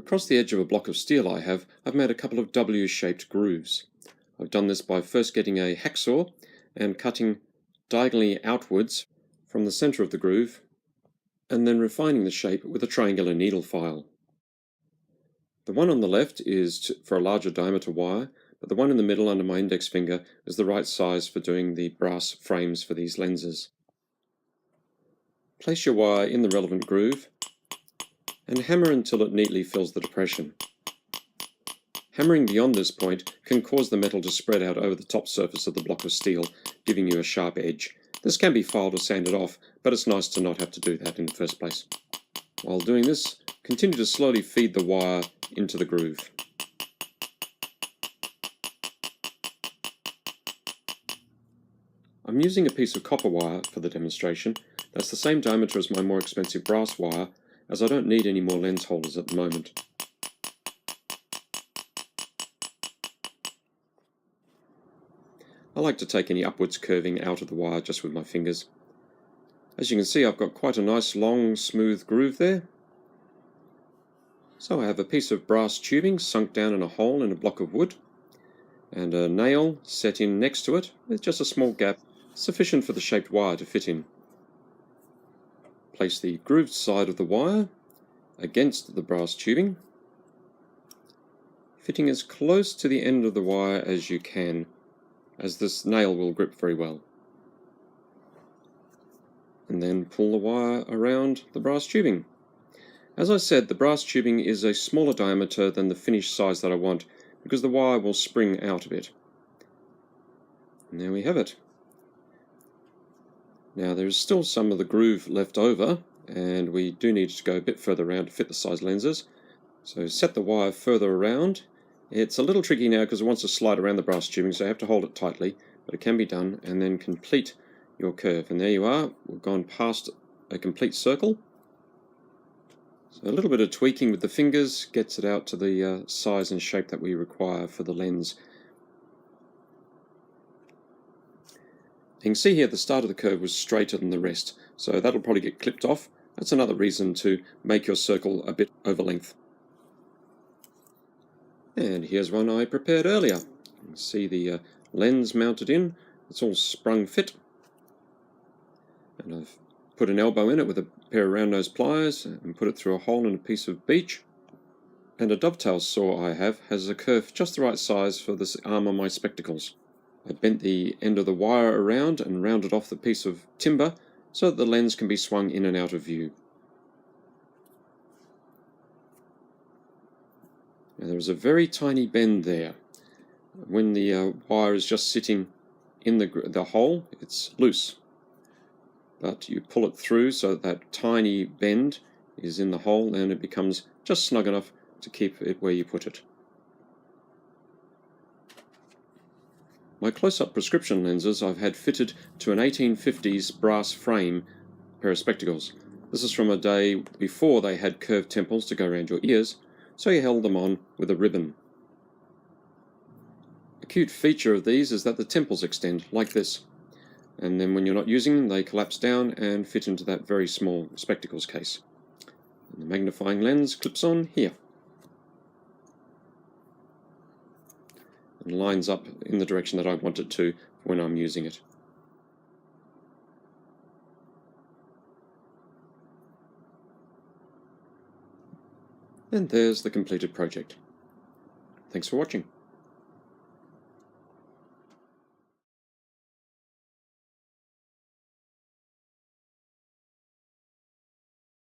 Across the edge of a block of steel I've made a couple of W-shaped grooves. I've done this by first getting a hacksaw and cutting diagonally outwards from the center of the groove, and then refining the shape with a triangular needle file. The one on the left is for a larger diameter wire, but the one in the middle under my index finger is the right size for doing the brass frames for these lenses. Place your wire in the relevant groove and hammer until it neatly fills the depression. Hammering beyond this point can cause the metal to spread out over the top surface of the block of steel, giving you a sharp edge. This can be filed or sanded off, but it's nice to not have to do that in the first place. While doing this, continue to slowly feed the wire into the groove. I'm using a piece of copper wire for the demonstration. That's the same diameter as my more expensive brass wire, as I don't need any more lens holders at the moment. I like to take any upwards curving out of the wire just with my fingers. As you can see, I've got quite a nice long smooth groove there. So I have a piece of brass tubing sunk down in a hole in a block of wood, and a nail set in next to it with just a small gap sufficient for the shaped wire to fit in. Place the grooved side of the wire against the brass tubing, fitting as close to the end of the wire as you can, as this nail will grip very well. And then pull the wire around the brass tubing. As I said, the brass tubing is a smaller diameter than the finished size that I want, because the wire will spring out a bit. And there we have it. Now there is still some of the groove left over, and we do need to go a bit further around to fit the size lenses. So set the wire further around. It's a little tricky now because it wants to slide around the brass tubing, so you have to hold it tightly, but it can be done, and then complete your curve. And there you are, we've gone past a complete circle. So a little bit of tweaking with the fingers gets it out to the size and shape that we require for the lens. You can see here the start of the curve was straighter than the rest, so that'll probably get clipped off. That's another reason to make your circle a bit over length. And here's one I prepared earlier. You can see the lens mounted in. It's all sprung fit. And I've put an elbow in it with a pair of round nose pliers and put it through a hole in a piece of beech. And a dovetail saw I have has a curve just the right size for this arm on my spectacles. I bent the end of the wire around and rounded off the piece of timber so that the lens can be swung in and out of view. Now there is a very tiny bend there. When the wire is just sitting in the hole, it's loose. But you pull it through so that tiny bend is in the hole, and it becomes just snug enough to keep it where you put it. My close-up prescription lenses I've had fitted to an 1850s brass frame pair of spectacles. This is from a day before they had curved temples to go around your ears, so you held them on with a ribbon. A cute feature of these is that the temples extend like this, and then when you're not using them they collapse down and fit into that very small spectacles case. And the magnifying lens clips on here and lines up in the direction that I want it to when I'm using it. And there's the completed project. Thanks for watching.